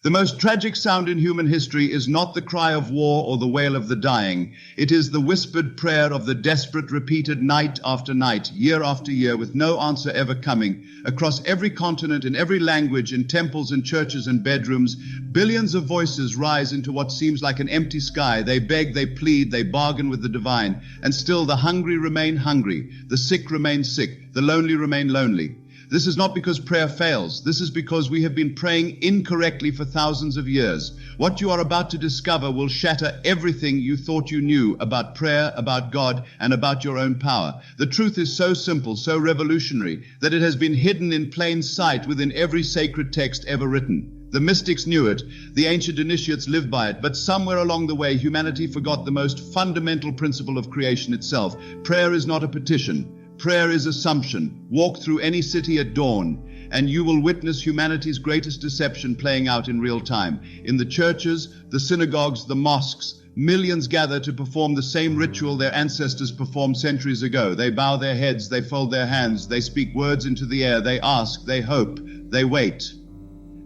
The most tragic sound in human history is not the cry of war or the wail of the dying. It is the whispered prayer of the desperate, repeated night after night, year after year, with no answer ever coming. Across every continent, in every language, in temples and churches and bedrooms, billions of voices rise into what seems like an empty sky. They beg, they plead, they bargain with the divine. And still the hungry remain hungry, the sick remain sick, the lonely remain lonely. This is not because prayer fails. This is because we have been praying incorrectly for thousands of years. What you are about to discover will shatter everything you thought you knew about prayer, about God, and about your own power. The truth is so simple, so revolutionary, that it has been hidden in plain sight within every sacred text ever written. The mystics knew it, the ancient initiates lived by it, but somewhere along the way humanity forgot the most fundamental principle of creation itself. Prayer is not a petition. Prayer is assumption. Walk through any city at dawn, and you will witness humanity's greatest deception playing out in real time. In the churches, the synagogues, the mosques, millions gather to perform the same ritual their ancestors performed centuries ago. They bow their heads, they fold their hands, they speak words into the air, they ask, they hope, they wait.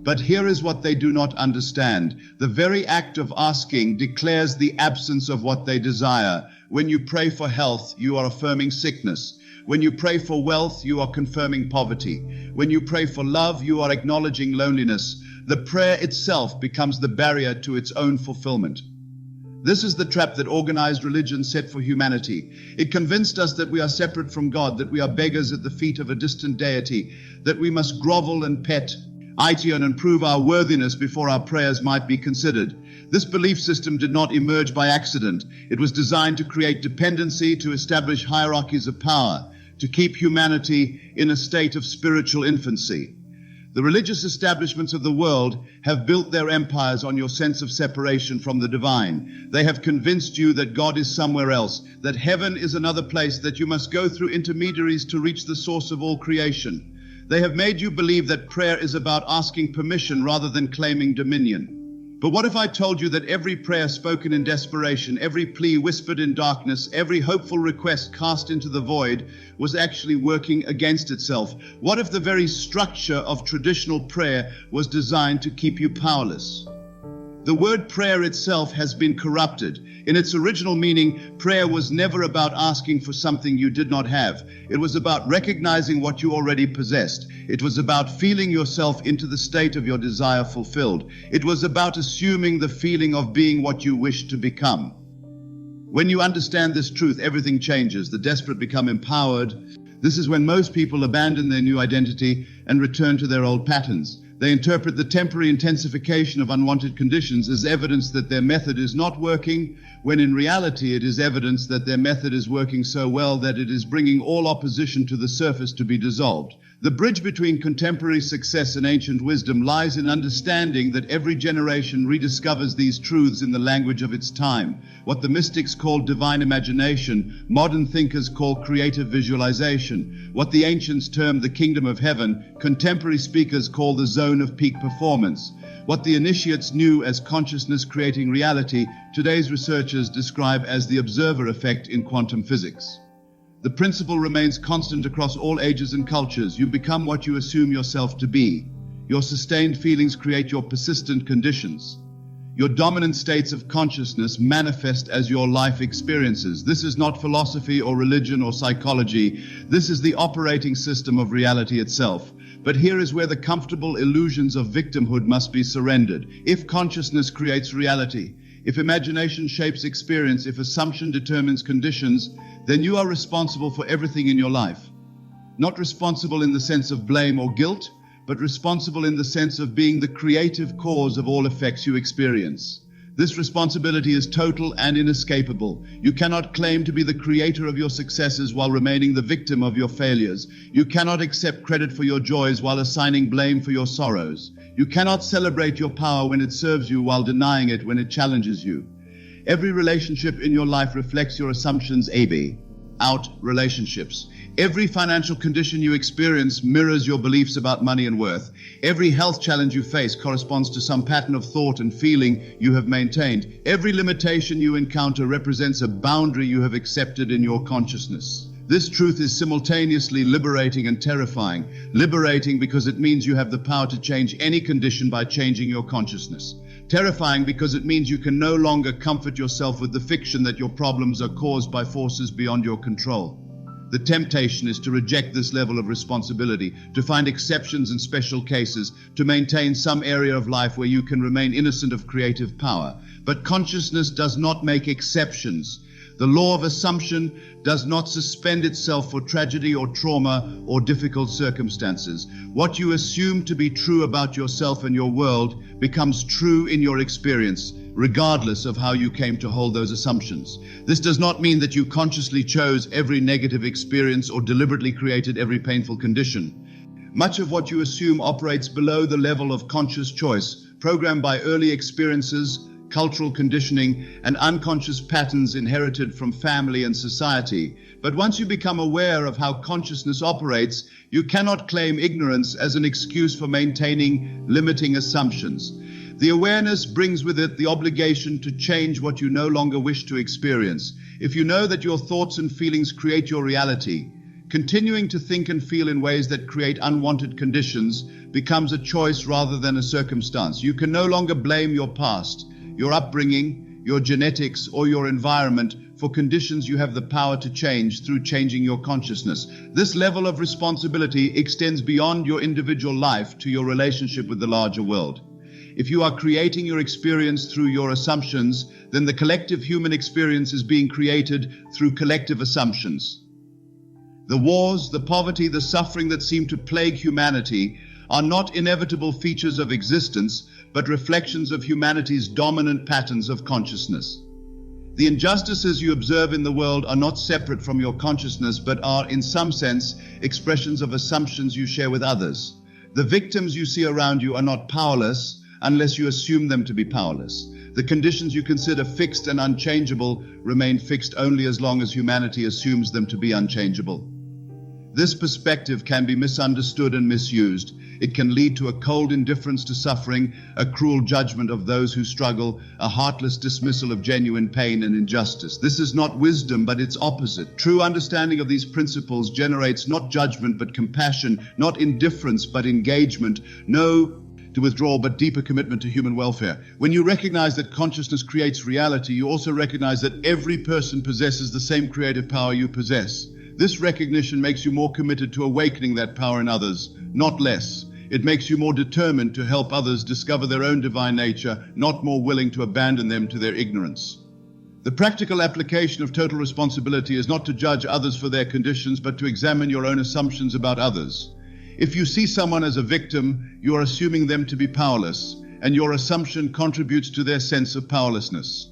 But here is what they do not understand. The very act of asking declares the absence of what they desire. When you pray for health, you are affirming sickness. When you pray for wealth, you are confirming poverty. When you pray for love, you are acknowledging loneliness. The prayer itself becomes the barrier to its own fulfillment. This is the trap that organized religion set for humanity. It convinced us that we are separate from God, that we are beggars at the feet of a distant deity, that we must grovel and pet, ITN and prove our worthiness before our prayers might be considered. This belief system did not emerge by accident. It was designed to create dependency, to establish hierarchies of power, to keep humanity in a state of spiritual infancy. The religious establishments of the world have built their empires on your sense of separation from the divine. They have convinced you that God is somewhere else, that heaven is another place, that you must go through intermediaries to reach the source of all creation. They have made you believe that prayer is about asking permission rather than claiming dominion. But what if I told you that every prayer spoken in desperation, every plea whispered in darkness, every hopeful request cast into the void was actually working against itself? What if the very structure of traditional prayer was designed to keep you powerless? The word prayer itself has been corrupted. In its original meaning, prayer was never about asking for something you did not have. It was about recognizing what you already possessed. It was about feeling yourself into the state of your desire fulfilled. It was about assuming the feeling of being what you wish to become. When you understand this truth, everything changes. The desperate become empowered. This is when most people abandon their new identity and return to their old patterns. They interpret the temporary intensification of unwanted conditions as evidence that their method is not working, when in reality it is evidence that their method is working so well that it is bringing all opposition to the surface to be dissolved. The bridge between contemporary success and ancient wisdom lies in understanding that every generation rediscovers these truths in the language of its time. What the mystics called divine imagination, modern thinkers call creative visualization. What the ancients termed the kingdom of heaven, contemporary speakers call the zone of peak performance. What the initiates knew as consciousness creating reality, today's researchers describe as the observer effect in quantum physics. The principle remains constant across all ages and cultures. You become what you assume yourself to be. Your sustained feelings create your persistent conditions. Your dominant states of consciousness manifest as your life experiences. This is not philosophy or religion or psychology. This is the operating system of reality itself. But here is where the comfortable illusions of victimhood must be surrendered. If consciousness creates reality, if imagination shapes experience, if assumption determines conditions, then you are responsible for everything in your life. Not responsible in the sense of blame or guilt, but responsible in the sense of being the creative cause of all effects you experience. This responsibility is total and inescapable. You cannot claim to be the creator of your successes while remaining the victim of your failures. You cannot accept credit for your joys while assigning blame for your sorrows. You cannot celebrate your power when it serves you while denying it when it challenges you. Every relationship in your life reflects your assumptions, out relationships. Every financial condition you experience mirrors your beliefs about money and worth. Every health challenge you face corresponds to some pattern of thought and feeling you have maintained. Every limitation you encounter represents a boundary you have accepted in your consciousness. This truth is simultaneously liberating and terrifying. Liberating because it means you have the power to change any condition by changing your consciousness. Terrifying because it means you can no longer comfort yourself with the fiction that your problems are caused by forces beyond your control. The temptation is to reject this level of responsibility, to find exceptions in special cases, to maintain some area of life where you can remain innocent of creative power. But consciousness does not make exceptions. The law of assumption does not suspend itself for tragedy or trauma or difficult circumstances. What you assume to be true about yourself and your world becomes true in your experience, regardless of how you came to hold those assumptions. This does not mean that you consciously chose every negative experience or deliberately created every painful condition. Much of what you assume operates below the level of conscious choice, programmed by early experiences, cultural conditioning, and unconscious patterns inherited from family and society. But once you become aware of how consciousness operates, you cannot claim ignorance as an excuse for maintaining limiting assumptions. The awareness brings with it the obligation to change what you no longer wish to experience. If you know that your thoughts and feelings create your reality, continuing to think and feel in ways that create unwanted conditions becomes a choice rather than a circumstance. You can no longer blame your past, your upbringing, your genetics, or your environment for conditions you have the power to change through changing your consciousness. This level of responsibility extends beyond your individual life to your relationship with the larger world. If you are creating your experience through your assumptions, then the collective human experience is being created through collective assumptions. The wars, the poverty, the suffering that seem to plague humanity are not inevitable features of existence, but reflections of humanity's dominant patterns of consciousness. The injustices you observe in the world are not separate from your consciousness, but are, in some sense, expressions of assumptions you share with others. The victims you see around you are not powerless unless you assume them to be powerless. The conditions you consider fixed and unchangeable remain fixed only as long as humanity assumes them to be unchangeable. This perspective can be misunderstood and misused. It can lead to a cold indifference to suffering, a cruel judgment of those who struggle, a heartless dismissal of genuine pain and injustice. This is not wisdom, but its opposite. True understanding of these principles generates not judgment, but compassion, not indifference, but engagement, no to withdraw, but deeper commitment to human welfare. When you recognize that consciousness creates reality, you also recognize that every person possesses the same creative power you possess. This recognition makes you more committed to awakening that power in others, not less. It makes you more determined to help others discover their own divine nature, not more willing to abandon them to their ignorance. The practical application of total responsibility is not to judge others for their conditions, but to examine your own assumptions about others. If you see someone as a victim, you are assuming them to be powerless, and your assumption contributes to their sense of powerlessness.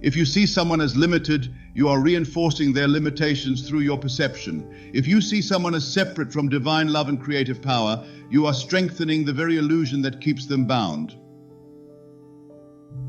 If you see someone as limited, you are reinforcing their limitations through your perception. If you see someone as separate from divine love and creative power, you are strengthening the very illusion that keeps them bound.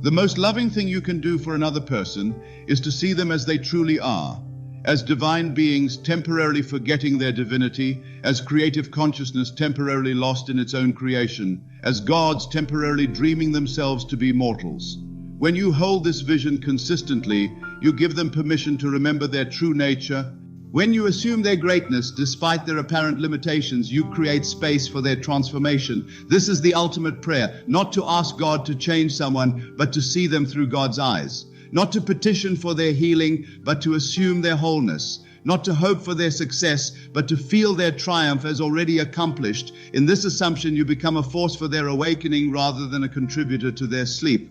The most loving thing you can do for another person is to see them as they truly are, as divine beings temporarily forgetting their divinity, as creative consciousness temporarily lost in its own creation, as gods temporarily dreaming themselves to be mortals. When you hold this vision consistently, you give them permission to remember their true nature. When you assume their greatness despite their apparent limitations, you create space for their transformation. This is the ultimate prayer, not to ask God to change someone, but to see them through God's eyes. Not to petition for their healing, but to assume their wholeness. Not to hope for their success, but to feel their triumph as already accomplished. In this assumption, you become a force for their awakening rather than a contributor to their sleep.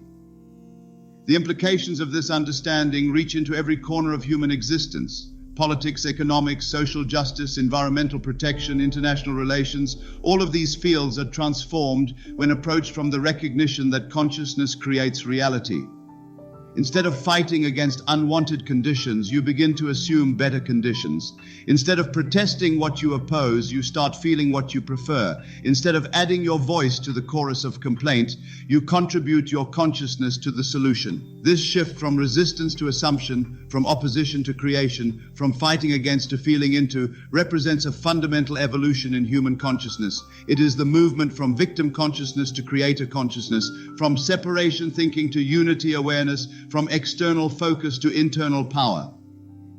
The implications of this understanding reach into every corner of human existence. Politics, economics, social justice, environmental protection, international relations, all of these fields are transformed when approached from the recognition that consciousness creates reality. Instead of fighting against unwanted conditions, you begin to assume better conditions. Instead of protesting what you oppose, you start feeling what you prefer. Instead of adding your voice to the chorus of complaint, you contribute your consciousness to the solution. This shift from resistance to assumption, from opposition to creation, from fighting against to feeling into, represents a fundamental evolution in human consciousness. It is the movement from victim consciousness to creator consciousness, from separation thinking to unity awareness, from external focus to internal power.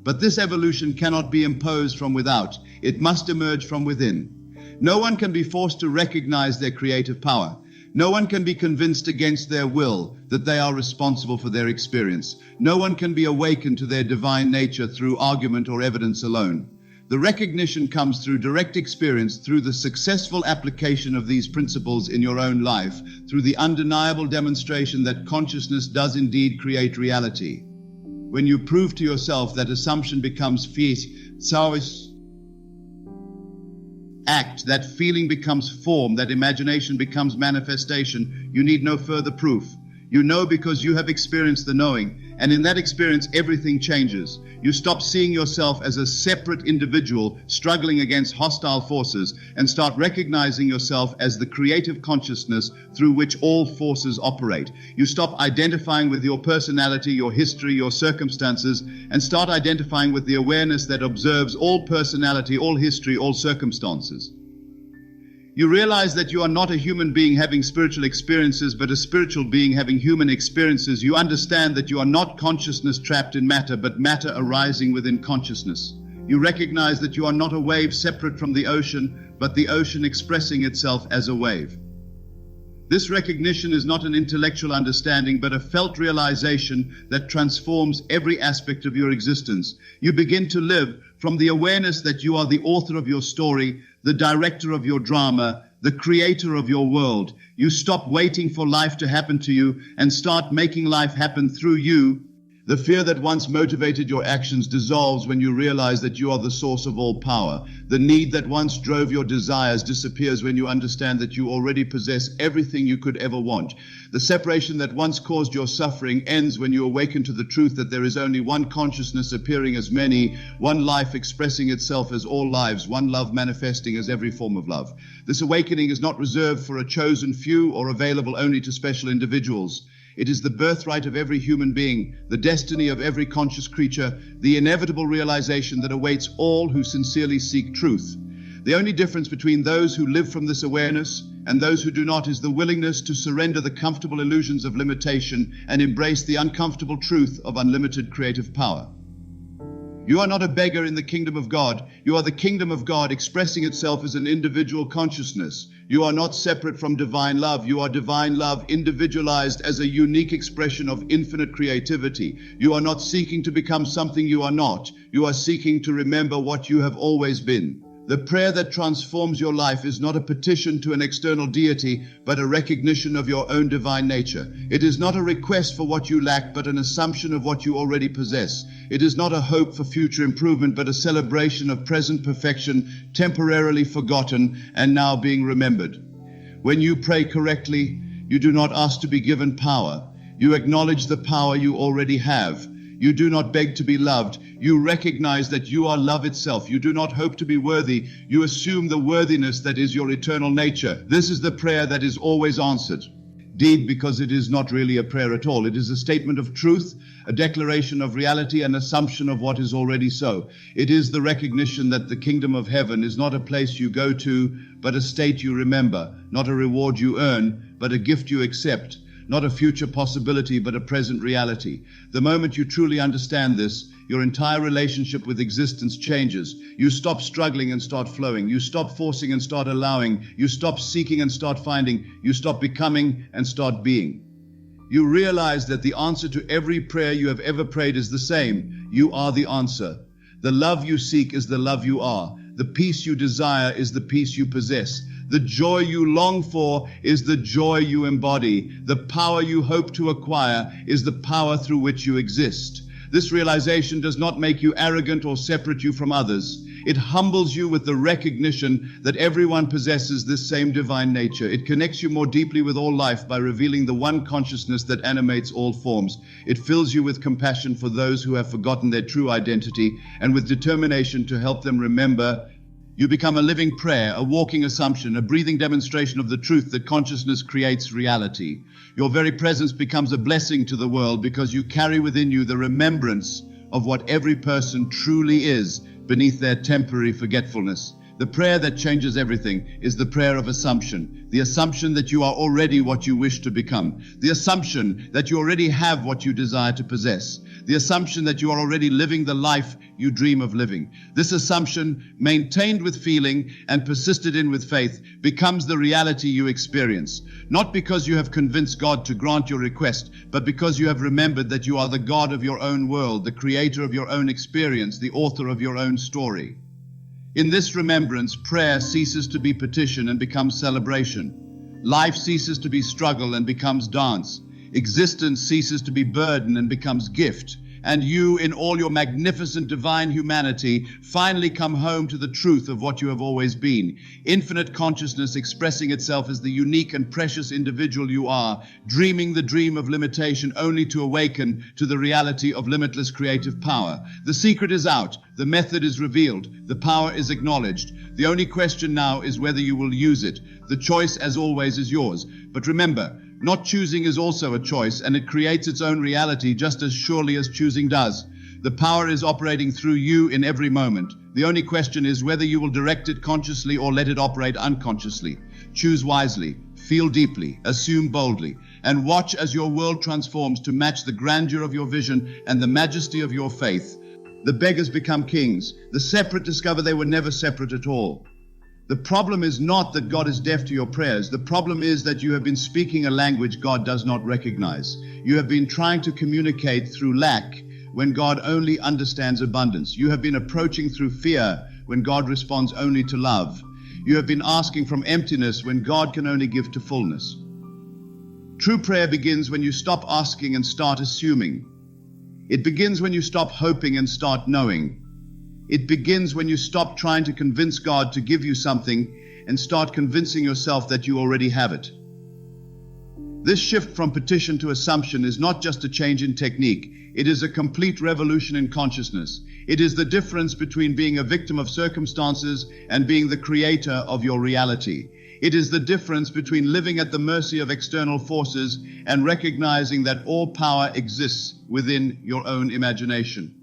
But this evolution cannot be imposed from without. It must emerge from within. No one can be forced to recognize their creative power. No one can be convinced against their will that they are responsible for their experience. No one can be awakened to their divine nature through argument or evidence alone. The recognition comes through direct experience, through the successful application of these principles in your own life, through the undeniable demonstration that consciousness does indeed create reality. When you prove to yourself that assumption becomes fiat, act, that feeling becomes form, that imagination becomes manifestation, you need no further proof. You know because you have experienced the knowing, and in that experience everything changes. You stop seeing yourself as a separate individual struggling against hostile forces and start recognizing yourself as the creative consciousness through which all forces operate. You stop identifying with your personality, your history, your circumstances, and start identifying with the awareness that observes all personality, all history, all circumstances. You realize that you are not a human being having spiritual experiences, but a spiritual being having human experiences. You understand that you are not consciousness trapped in matter, but matter arising within consciousness. You recognize that you are not a wave separate from the ocean, but the ocean expressing itself as a wave. This recognition is not an intellectual understanding, but a felt realization that transforms every aspect of your existence. You begin to live from the awareness that you are the author of your story, the director of your drama, the creator of your world. You stop waiting for life to happen to you and start making life happen through you. The fear that once motivated your actions dissolves when you realize that you are the source of all power. The need that once drove your desires disappears when you understand that you already possess everything you could ever want. The separation that once caused your suffering ends when you awaken to the truth that there is only one consciousness appearing as many, one life expressing itself as all lives, one love manifesting as every form of love. This awakening is not reserved for a chosen few or available only to special individuals. It is the birthright of every human being, the destiny of every conscious creature, the inevitable realization that awaits all who sincerely seek truth. The only difference between those who live from this awareness and those who do not is the willingness to surrender the comfortable illusions of limitation and embrace the uncomfortable truth of unlimited creative power. You are not a beggar in the kingdom of God. You are the kingdom of God expressing itself as an individual consciousness. You are not separate from divine love. You are divine love individualized as a unique expression of infinite creativity. You are not seeking to become something you are not. You are seeking to remember what you have always been. The prayer that transforms your life is not a petition to an external deity, but a recognition of your own divine nature. It is not a request for what you lack, but an assumption of what you already possess. It is not a hope for future improvement, but a celebration of present perfection, temporarily forgotten and now being remembered. When you pray correctly, you do not ask to be given power. You acknowledge the power you already have. You do not beg to be loved. You recognize that you are love itself. You do not hope to be worthy. You assume the worthiness that is your eternal nature. This is the prayer that is always answered. Indeed, because it is not really a prayer at all. It is a statement of truth, a declaration of reality, an assumption of what is already so. It is the recognition that the kingdom of heaven is not a place you go to, but a state you remember, not a reward you earn, but a gift you accept. Not a future possibility, but a present reality. The moment you truly understand this, your entire relationship with existence changes. You stop struggling and start flowing. You stop forcing and start allowing. You stop seeking and start finding. You stop becoming and start being. You realize that the answer to every prayer you have ever prayed is the same. You are the answer. The love you seek is the love you are. The peace you desire is the peace you possess. The joy you long for is the joy you embody. The power you hope to acquire is the power through which you exist. This realization does not make you arrogant or separate you from others. It humbles you with the recognition that everyone possesses this same divine nature. It connects you more deeply with all life by revealing the one consciousness that animates all forms. It fills you with compassion for those who have forgotten their true identity and with determination to help them remember. You become a living prayer, a walking assumption, a breathing demonstration of the truth that consciousness creates reality. Your very presence becomes a blessing to the world because you carry within you the remembrance of what every person truly is beneath their temporary forgetfulness. The prayer that changes everything is the prayer of assumption. The assumption that you are already what you wish to become. The assumption that you already have what you desire to possess. The assumption that you are already living the life you dream of living. This assumption, maintained with feeling and persisted in with faith, becomes the reality you experience. Not because you have convinced God to grant your request, but because you have remembered that you are the God of your own world, the creator of your own experience, the author of your own story. In this remembrance, prayer ceases to be petition and becomes celebration. Life ceases to be struggle and becomes dance. Existence ceases to be burden and becomes gift. And you, in all your magnificent divine humanity, finally come home to the truth of what you have always been. Infinite consciousness expressing itself as the unique and precious individual you are, dreaming the dream of limitation only to awaken to the reality of limitless creative power. The secret is out. The method is revealed. The power is acknowledged. The only question now is whether you will use it. The choice, as always, is yours. But remember, not choosing is also a choice, and it creates its own reality just as surely as choosing does. The power is operating through you in every moment. The only question is whether you will direct it consciously or let it operate unconsciously. Choose wisely, feel deeply, assume boldly, and watch as your world transforms to match the grandeur of your vision and the majesty of your faith. The beggars become kings. The separate discover they were never separate at all. The problem is not that God is deaf to your prayers. The problem is that you have been speaking a language God does not recognize. You have been trying to communicate through lack when God only understands abundance. You have been approaching through fear when God responds only to love. You have been asking from emptiness when God can only give to fullness. True prayer begins when you stop asking and start assuming. It begins when you stop hoping and start knowing. It begins when you stop trying to convince God to give you something and start convincing yourself that you already have it. This shift from petition to assumption is not just a change in technique. It is a complete revolution in consciousness. It is the difference between being a victim of circumstances and being the creator of your reality. It is the difference between living at the mercy of external forces and recognizing that all power exists within your own imagination.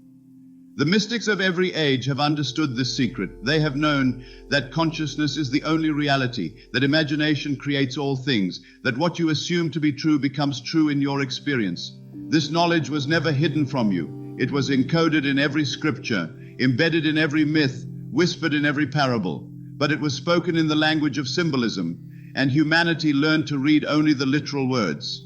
The mystics of every age have understood this secret. They have known that consciousness is the only reality, that imagination creates all things, that what you assume to be true becomes true in your experience. This knowledge was never hidden from you. It was encoded in every scripture, embedded in every myth, whispered in every parable. But it was spoken in the language of symbolism, and humanity learned to read only the literal words.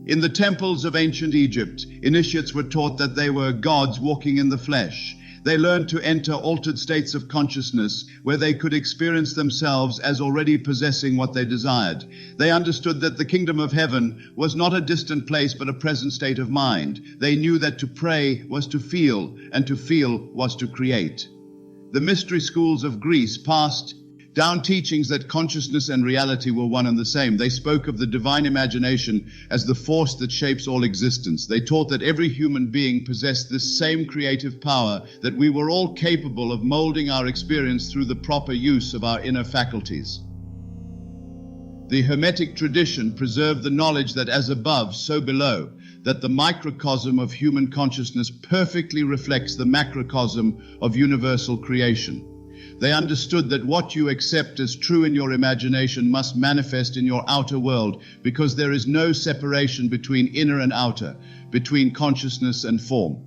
In the temples of ancient Egypt, initiates were taught that they were gods walking in the flesh. They learned to enter altered states of consciousness where they could experience themselves as already possessing what they desired. They understood that the kingdom of heaven was not a distant place but a present state of mind. They knew that to pray was to feel, and to feel was to create. The mystery schools of Greece passed down teachings that consciousness and reality were one and the same. They spoke of the divine imagination as the force that shapes all existence. They taught that every human being possessed this same creative power, that we were all capable of molding our experience through the proper use of our inner faculties. The Hermetic tradition preserved the knowledge that as above, so below, that the microcosm of human consciousness perfectly reflects the macrocosm of universal creation. They understood that what you accept as true in your imagination must manifest in your outer world, because there is no separation between inner and outer, between consciousness and form.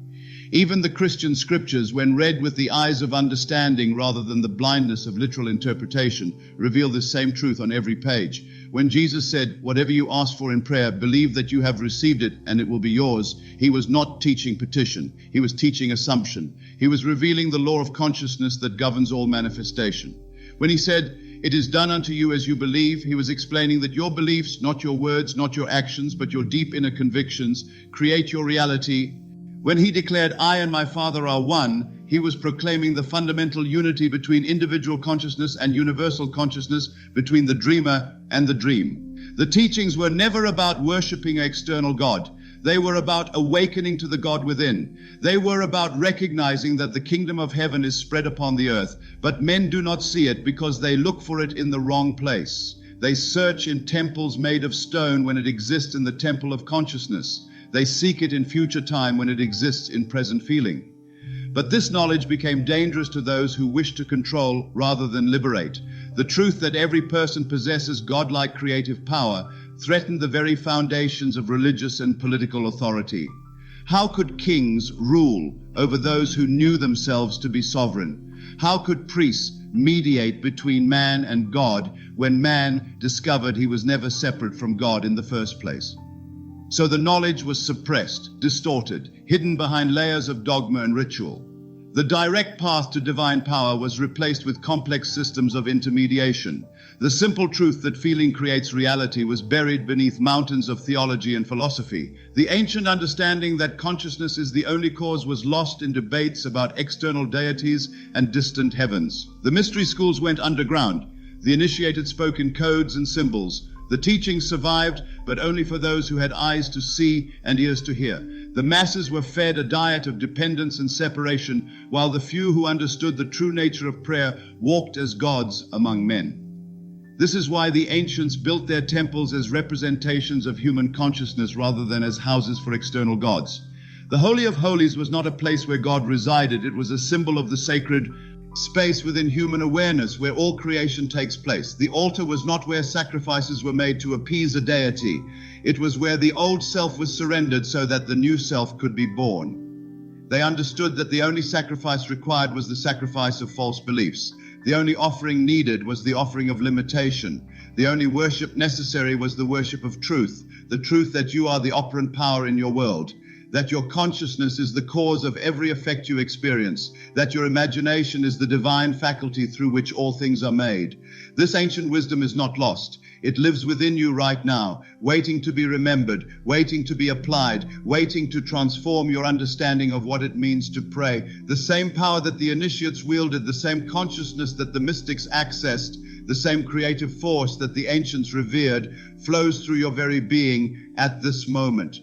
Even the Christian scriptures, when read with the eyes of understanding rather than the blindness of literal interpretation, reveal this same truth on every page. When Jesus said, "Whatever you ask for in prayer, believe that you have received it and it will be yours," he was not teaching petition. He was teaching assumption. He was revealing the law of consciousness that governs all manifestation. When he said, "It is done unto you as you believe," he was explaining that your beliefs, not your words, not your actions, but your deep inner convictions, create your reality. When he declared, "I and my Father are one," he was proclaiming the fundamental unity between individual consciousness and universal consciousness, between the dreamer and the dream. The teachings were never about worshiping an external God. They were about awakening to the God within. They were about recognizing that the kingdom of heaven is spread upon the earth, but men do not see it because they look for it in the wrong place. They search in temples made of stone when it exists in the temple of consciousness. They seek it in future time when it exists in present feeling. But this knowledge became dangerous to those who wished to control rather than liberate. The truth that every person possesses godlike creative power threatened the very foundations of religious and political authority. How could kings rule over those who knew themselves to be sovereign? How could priests mediate between man and God when man discovered he was never separate from God in the first place? So the knowledge was suppressed, distorted, hidden behind layers of dogma and ritual. The direct path to divine power was replaced with complex systems of intermediation. The simple truth that feeling creates reality was buried beneath mountains of theology and philosophy. The ancient understanding that consciousness is the only cause was lost in debates about external deities and distant heavens. The mystery schools went underground. The initiated spoke in codes and symbols. The teaching survived, but only for those who had eyes to see and ears to hear. The masses were fed a diet of dependence and separation, while the few who understood the true nature of prayer walked as gods among men. This is why the ancients built their temples as representations of human consciousness rather than as houses for external gods. The Holy of Holies was not a place where God resided. It was a symbol of the sacred space within human awareness where all creation takes place. The altar was not where sacrifices were made to appease a deity. It was where the old self was surrendered so that the new self could be born. They understood that the only sacrifice required was the sacrifice of false beliefs. The only offering needed was the offering of limitation. The only worship necessary was the worship of truth, the truth that you are the operant power in your world, that your consciousness is the cause of every effect you experience, that your imagination is the divine faculty through which all things are made. This ancient wisdom is not lost. It lives within you right now, waiting to be remembered, waiting to be applied, waiting to transform your understanding of what it means to pray. The same power that the initiates wielded, the same consciousness that the mystics accessed, the same creative force that the ancients revered, flows through your very being at this moment.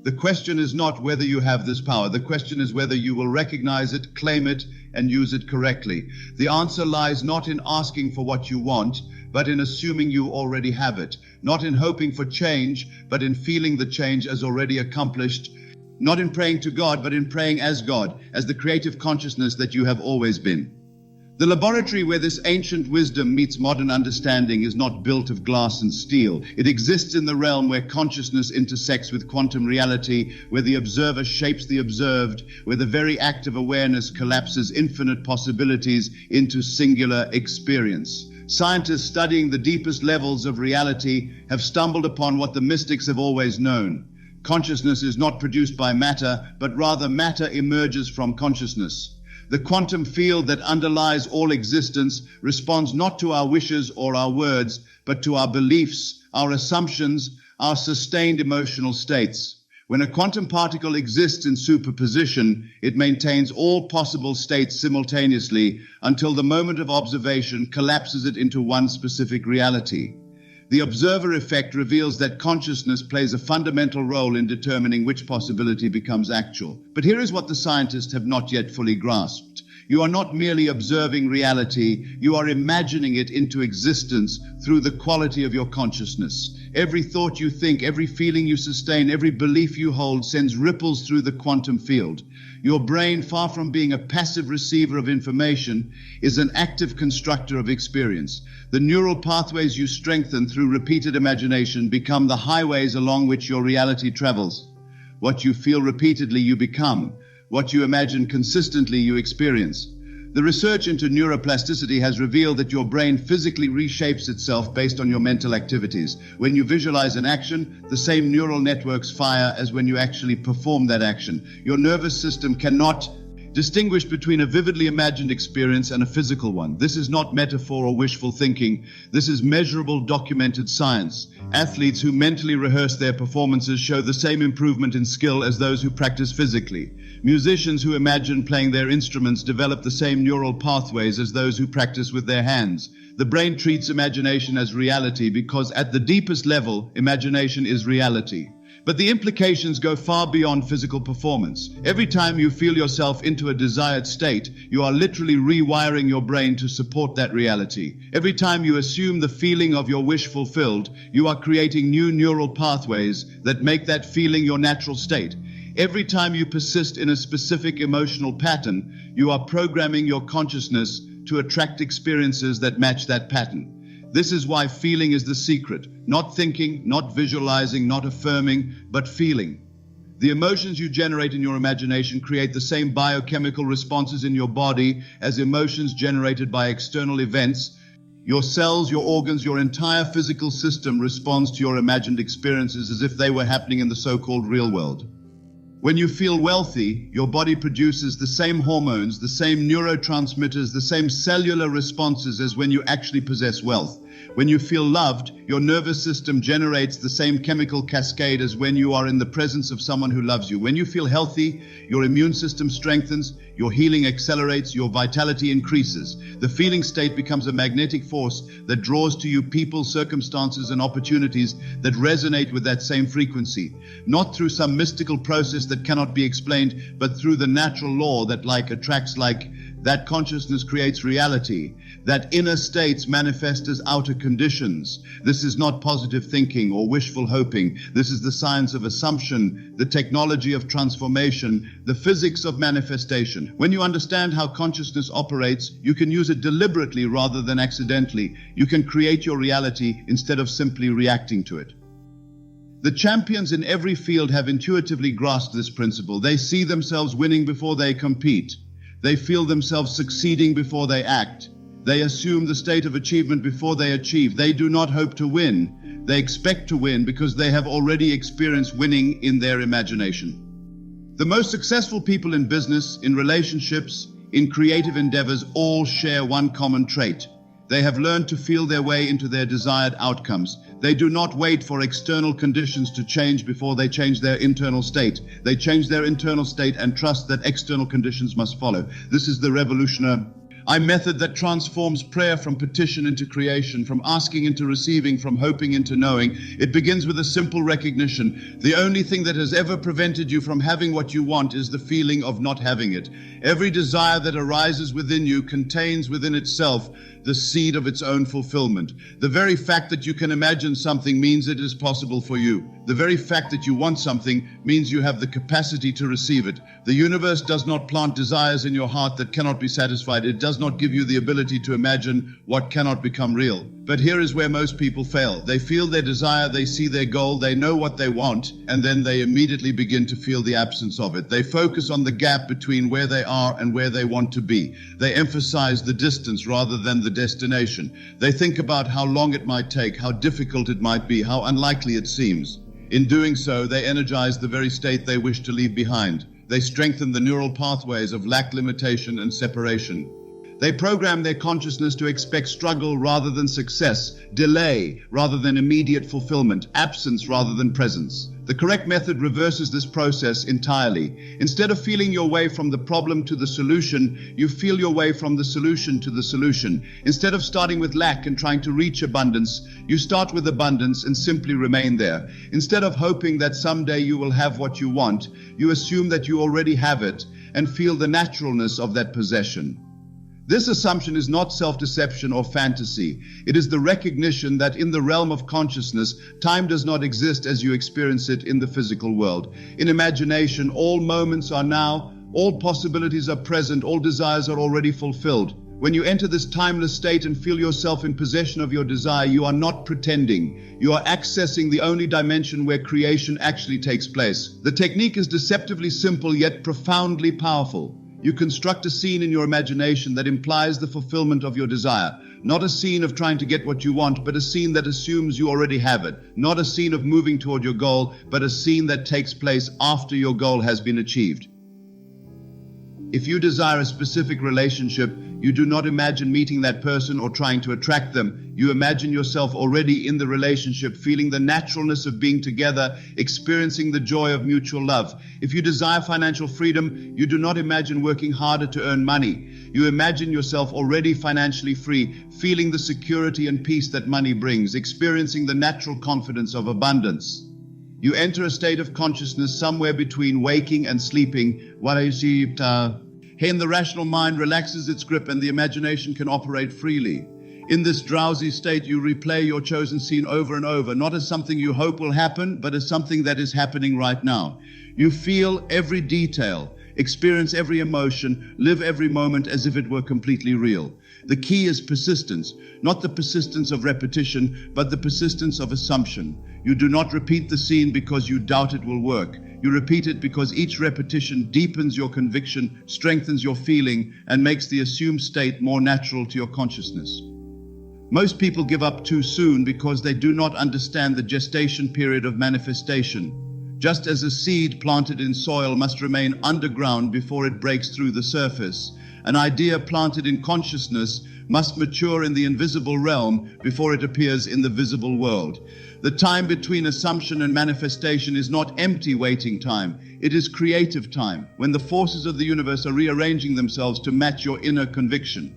The question is not whether you have this power. The question is whether you will recognize it, claim it, and use it correctly. The answer lies not in asking for what you want, but in assuming you already have it. Not in hoping for change, but in feeling the change as already accomplished. Not in praying to God, but in praying as God, as the creative consciousness that you have always been. The laboratory where this ancient wisdom meets modern understanding is not built of glass and steel. It exists in the realm where consciousness intersects with quantum reality, where the observer shapes the observed, where the very act of awareness collapses infinite possibilities into singular experience. Scientists studying the deepest levels of reality have stumbled upon what the mystics have always known. Consciousness is not produced by matter, but rather matter emerges from consciousness. The quantum field that underlies all existence responds not to our wishes or our words, but to our beliefs, our assumptions, our sustained emotional states. When a quantum particle exists in superposition, it maintains all possible states simultaneously until the moment of observation collapses it into one specific reality. The observer effect reveals that consciousness plays a fundamental role in determining which possibility becomes actual. But here is what the scientists have not yet fully grasped. You are not merely observing reality, you are imagining it into existence through the quality of your consciousness. Every thought you think, every feeling you sustain, every belief you hold sends ripples through the quantum field. Your brain, far from being a passive receiver of information, is an active constructor of experience. The neural pathways you strengthen through repeated imagination become the highways along which your reality travels. What you feel repeatedly, you become. What you imagine consistently, you experience. The research into neuroplasticity has revealed that your brain physically reshapes itself based on your mental activities. When you visualize an action, the same neural networks fire as when you actually perform that action. Your nervous system cannot distinguish between a vividly imagined experience and a physical one. This is not metaphor or wishful thinking. This is measurable, documented science. Athletes who mentally rehearse their performances show the same improvement in skill as those who practice physically. Musicians who imagine playing their instruments develop the same neural pathways as those who practice with their hands. The brain treats imagination as reality because at the deepest level, imagination is reality. But the implications go far beyond physical performance. Every time you feel yourself into a desired state, you are literally rewiring your brain to support that reality. Every time you assume the feeling of your wish fulfilled, you are creating new neural pathways that make that feeling your natural state. Every time you persist in a specific emotional pattern, you are programming your consciousness to attract experiences that match that pattern. This is why feeling is the secret. Not thinking, not visualizing, not affirming, but feeling. The emotions you generate in your imagination create the same biochemical responses in your body as emotions generated by external events. Your cells, your organs, your entire physical system responds to your imagined experiences as if they were happening in the so-called real world. When you feel wealthy, your body produces the same hormones, the same neurotransmitters, the same cellular responses as when you actually possess wealth. When you feel loved, your nervous system generates the same chemical cascade as when you are in the presence of someone who loves you. When you feel healthy, your immune system strengthens, your healing accelerates, your vitality increases. The feeling state becomes a magnetic force that draws to you people, circumstances, and opportunities that resonate with that same frequency. Not through some mystical process that cannot be explained, but through the natural law that like attracts like. That consciousness creates reality. That inner states manifest as outer conditions. This is not positive thinking or wishful hoping. This is the science of assumption, the technology of transformation, the physics of manifestation. When you understand how consciousness operates, you can use it deliberately rather than accidentally. You can create your reality instead of simply reacting to it. The champions in every field have intuitively grasped this principle. They see themselves winning before they compete. They feel themselves succeeding before they act. They assume the state of achievement before they achieve. They do not hope to win. They expect to win because they have already experienced winning in their imagination. The most successful people in business, in relationships, in creative endeavors all share one common trait. They have learned to feel their way into their desired outcomes. They do not wait for external conditions to change before they change their internal state. They change their internal state and trust that external conditions must follow. This is the revolutionary method that transforms prayer from petition into creation, from asking into receiving, from hoping into knowing. It begins with a simple recognition. The only thing that has ever prevented you from having what you want is the feeling of not having it. Every desire that arises within you contains within itself the seed of its own fulfillment. The very fact that you can imagine something means it is possible for you. The very fact that you want something means you have the capacity to receive it. The universe does not plant desires in your heart that cannot be satisfied. It does not give you the ability to imagine what cannot become real. But here is where most people fail. They feel their desire, they see their goal, they know what they want, and then they immediately begin to feel the absence of it. They focus on the gap between where they are and where they want to be. They emphasize the distance rather than the destination. They think about how long it might take, how difficult it might be, how unlikely it seems. In doing so, they energize the very state they wish to leave behind. They strengthen the neural pathways of lack, limitation, and separation. They program their consciousness to expect struggle rather than success, delay rather than immediate fulfillment, absence rather than presence. The correct method reverses this process entirely. Instead of feeling your way from the problem to the solution, you feel your way from the solution to the solution. Instead of starting with lack and trying to reach abundance, you start with abundance and simply remain there. Instead of hoping that someday you will have what you want, you assume that you already have it and feel the naturalness of that possession. This assumption is not self-deception or fantasy. It is the recognition that in the realm of consciousness, time does not exist as you experience it in the physical world. In imagination, all moments are now, all possibilities are present, all desires are already fulfilled. When you enter this timeless state and feel yourself in possession of your desire, you are not pretending. You are accessing the only dimension where creation actually takes place. The technique is deceptively simple yet profoundly powerful. You construct a scene in your imagination that implies the fulfillment of your desire. Not a scene of trying to get what you want, but a scene that assumes you already have it. Not a scene of moving toward your goal, but a scene that takes place after your goal has been achieved. If you desire a specific relationship, you do not imagine meeting that person or trying to attract them. You imagine yourself already in the relationship, feeling the naturalness of being together, experiencing the joy of mutual love. If you desire financial freedom, you do not imagine working harder to earn money. You imagine yourself already financially free, feeling the security and peace that money brings, experiencing the natural confidence of abundance. You enter a state of consciousness somewhere between waking and sleeping. And the rational mind relaxes its grip and the imagination can operate freely. In this drowsy state, you replay your chosen scene over and over, not as something you hope will happen, but as something that is happening right now. You feel every detail, experience every emotion, live every moment as if it were completely real. The key is persistence, not the persistence of repetition, but the persistence of assumption. You do not repeat the scene because you doubt it will work. You repeat it because each repetition deepens your conviction, strengthens your feeling, and makes the assumed state more natural to your consciousness. Most people give up too soon because they do not understand the gestation period of manifestation. Just as a seed planted in soil must remain underground before it breaks through the surface, an idea planted in consciousness must mature in the invisible realm before it appears in the visible world. The time between assumption and manifestation is not empty waiting time. It is creative time, when the forces of the universe are rearranging themselves to match your inner conviction.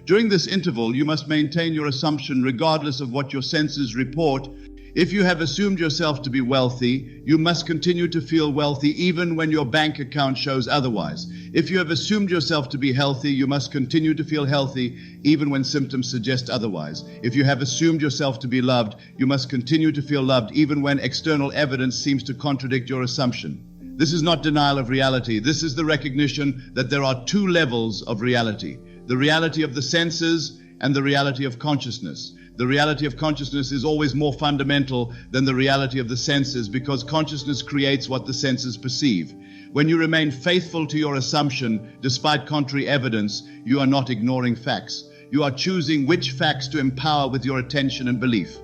During this interval, you must maintain your assumption regardless of what your senses report. If you have assumed yourself to be wealthy, you must continue to feel wealthy even when your bank account shows otherwise. If you have assumed yourself to be healthy, you must continue to feel healthy even when symptoms suggest otherwise. If you have assumed yourself to be loved, you must continue to feel loved even when external evidence seems to contradict your assumption. This is not denial of reality. This is the recognition that there are two levels of reality: the reality of the senses and the reality of consciousness. The reality of consciousness is always more fundamental than the reality of the senses because consciousness creates what the senses perceive. When you remain faithful to your assumption, despite contrary evidence, you are not ignoring facts. You are choosing which facts to empower with your attention and belief.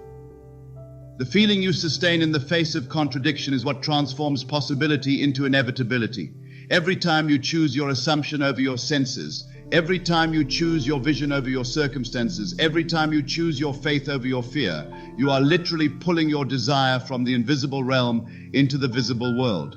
The feeling you sustain in the face of contradiction is what transforms possibility into inevitability. Every time you choose your assumption over your senses, every time you choose your vision over your circumstances, every time you choose your faith over your fear, you are literally pulling your desire from the invisible realm into the visible world.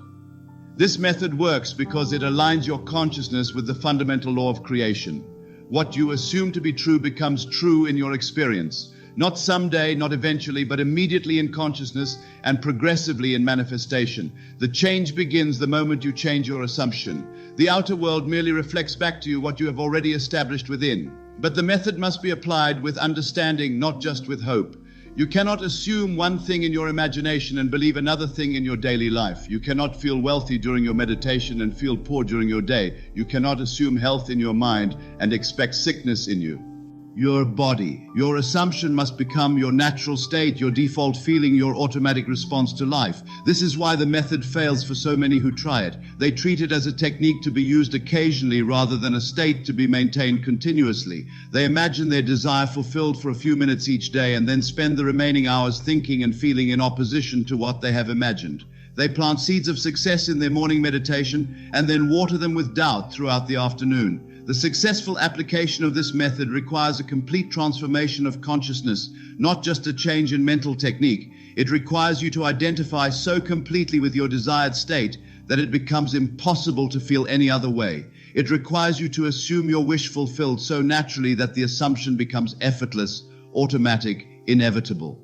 This method works because it aligns your consciousness with the fundamental law of creation. What you assume to be true becomes true in your experience. Not someday, not eventually, but immediately in consciousness and progressively in manifestation. The change begins the moment you change your assumption. The outer world merely reflects back to you what you have already established within. But the method must be applied with understanding, not just with hope. You cannot assume one thing in your imagination and believe another thing in your daily life. You cannot feel wealthy during your meditation and feel poor during your day. You cannot assume health in your mind and expect sickness in you. Your body. Your assumption must become your natural state, your default feeling, your automatic response to life. This is why the method fails for so many who try it. They treat it as a technique to be used occasionally rather than a state to be maintained continuously. They imagine their desire fulfilled for a few minutes each day and then spend the remaining hours thinking and feeling in opposition to what they have imagined. They plant seeds of success in their morning meditation and then water them with doubt throughout the afternoon. The successful application of this method requires a complete transformation of consciousness, not just a change in mental technique. It requires you to identify so completely with your desired state that it becomes impossible to feel any other way. It requires you to assume your wish fulfilled so naturally that the assumption becomes effortless, automatic, inevitable.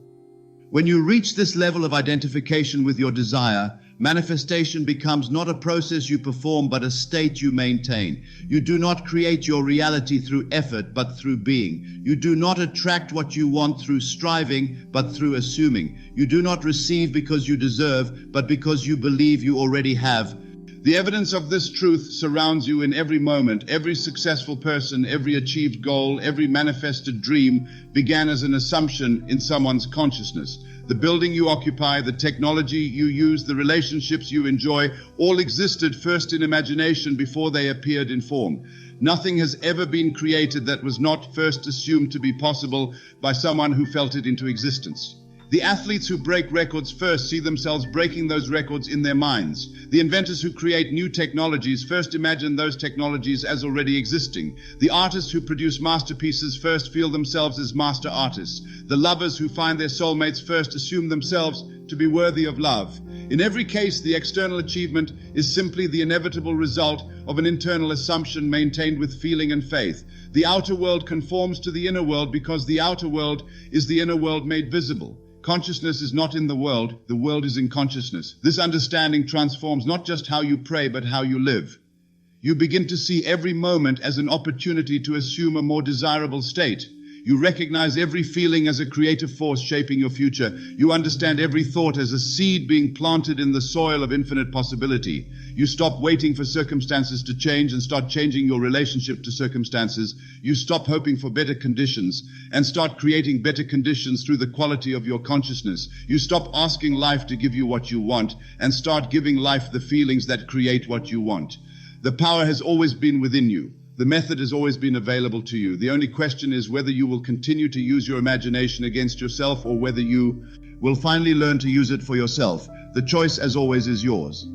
When you reach this level of identification with your desire, manifestation becomes not a process you perform, but a state you maintain. You do not create your reality through effort, but through being. You do not attract what you want through striving, but through assuming. You do not receive because you deserve, but because you believe you already have. The evidence of this truth surrounds you in every moment. Every successful person, every achieved goal, every manifested dream began as an assumption in someone's consciousness. The building you occupy, the technology you use, the relationships you enjoy, all existed first in imagination before they appeared in form. Nothing has ever been created that was not first assumed to be possible by someone who felt it into existence. The athletes who break records first see themselves breaking those records in their minds. The inventors who create new technologies first imagine those technologies as already existing. The artists who produce masterpieces first feel themselves as master artists. The lovers who find their soulmates first assume themselves to be worthy of love. In every case, the external achievement is simply the inevitable result of an internal assumption maintained with feeling and faith. The outer world conforms to the inner world because the outer world is the inner world made visible. Consciousness is not in the world is in consciousness. This understanding transforms not just how you pray, but how you live. You begin to see every moment as an opportunity to assume a more desirable state. You recognize every feeling as a creative force shaping your future. You understand every thought as a seed being planted in the soil of infinite possibility. You stop waiting for circumstances to change and start changing your relationship to circumstances. You stop hoping for better conditions and start creating better conditions through the quality of your consciousness. You stop asking life to give you what you want and start giving life the feelings that create what you want. The power has always been within you. The method has always been available to you. The only question is whether you will continue to use your imagination against yourself or whether you will finally learn to use it for yourself. The choice, as always, is yours.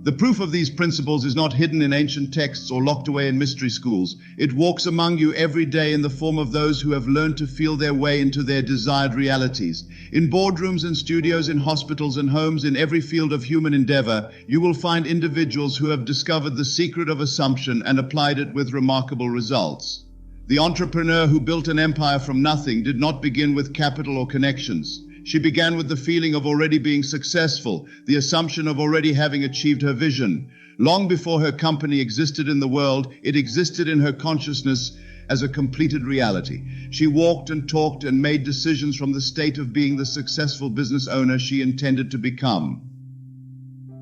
The proof of these principles is not hidden in ancient texts or locked away in mystery schools. It walks among you every day in the form of those who have learned to feel their way into their desired realities. In boardrooms and studios, in hospitals and homes, in every field of human endeavor, you will find individuals who have discovered the secret of assumption and applied it with remarkable results. The entrepreneur who built an empire from nothing did not begin with capital or connections. She began with the feeling of already being successful, the assumption of already having achieved her vision. Long before her company existed in the world, it existed in her consciousness as a completed reality. She walked and talked and made decisions from the state of being the successful business owner she intended to become.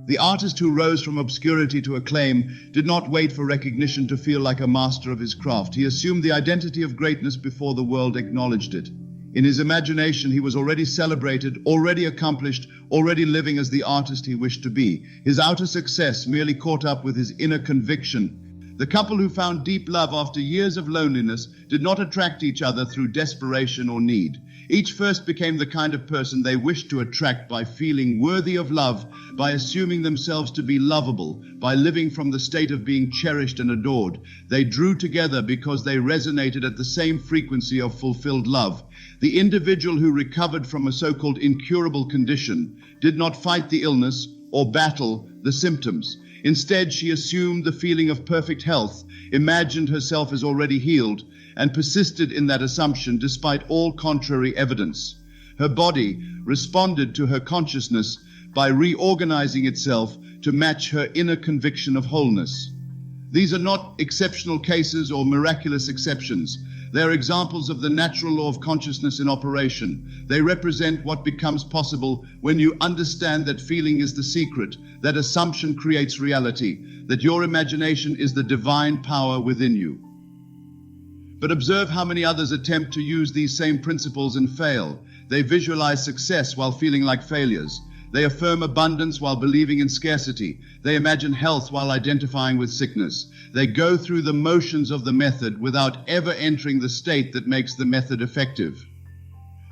The artist who rose from obscurity to acclaim did not wait for recognition to feel like a master of his craft. He assumed the identity of greatness before the world acknowledged it. In his imagination, he was already celebrated, already accomplished, already living as the artist he wished to be. His outer success merely caught up with his inner conviction. The couple who found deep love after years of loneliness did not attract each other through desperation or need. Each first became the kind of person they wished to attract by feeling worthy of love, by assuming themselves to be lovable, by living from the state of being cherished and adored. They drew together because they resonated at the same frequency of fulfilled love. The individual who recovered from a so-called incurable condition did not fight the illness or battle the symptoms. Instead, she assumed the feeling of perfect health, imagined herself as already healed, and persisted in that assumption despite all contrary evidence. Her body responded to her consciousness by reorganizing itself to match her inner conviction of wholeness. These are not exceptional cases or miraculous exceptions. They are examples of the natural law of consciousness in operation. They represent what becomes possible when you understand that feeling is the secret, that assumption creates reality, that your imagination is the divine power within you. But observe how many others attempt to use these same principles and fail. They visualize success while feeling like failures. They affirm abundance while believing in scarcity. They imagine health while identifying with sickness. They go through the motions of the method without ever entering the state that makes the method effective.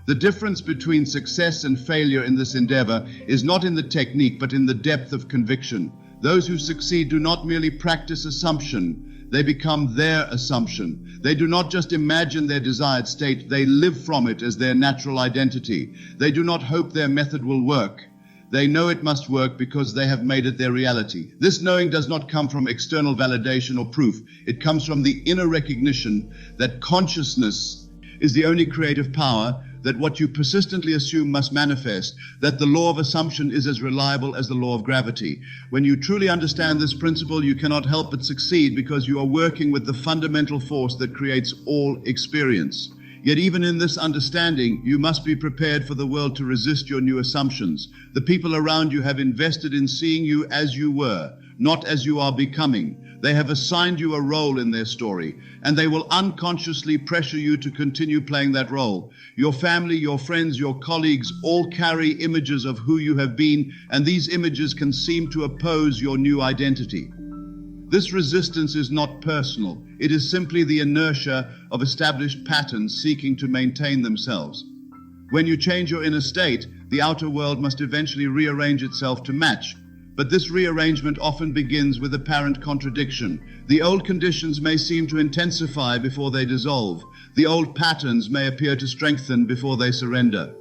The difference between success and failure in this endeavor is not in the technique, but in the depth of conviction. Those who succeed do not merely practice assumption, they become their assumption. They do not just imagine their desired state, they live from it as their natural identity. They do not hope their method will work. They know it must work because they have made it their reality. This knowing does not come from external validation or proof. It comes from the inner recognition that consciousness is the only creative power, that what you persistently assume must manifest, that the law of assumption is as reliable as the law of gravity. When you truly understand this principle, you cannot help but succeed because you are working with the fundamental force that creates all experience. Yet even in this understanding, you must be prepared for the world to resist your new assumptions. The people around you have invested in seeing you as you were, not as you are becoming. They have assigned you a role in their story, and they will unconsciously pressure you to continue playing that role. Your family, your friends, your colleagues all carry images of who you have been, and these images can seem to oppose your new identity. This resistance is not personal. It is simply the inertia of established patterns seeking to maintain themselves. When you change your inner state, the outer world must eventually rearrange itself to match. But this rearrangement often begins with apparent contradiction. The old conditions may seem to intensify before they dissolve. The old patterns may appear to strengthen before they surrender.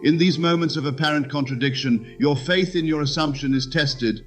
In these moments of apparent contradiction, your faith in your assumption is tested.